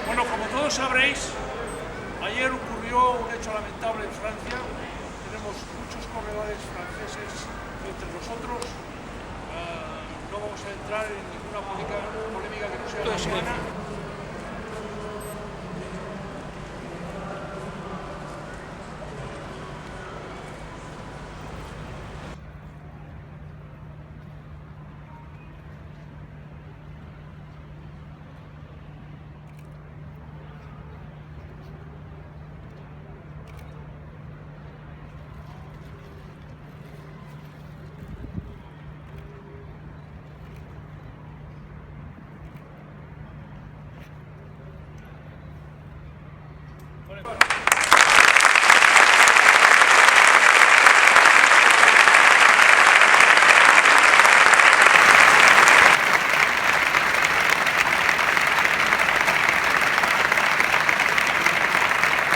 Bueno, como todos sabréis, ayer ocurrió un hecho lamentable en Francia. Tenemos muchos corredores franceses entre nosotros. No vamos a entrar en ninguna polémica que no sea la humana. Bueno,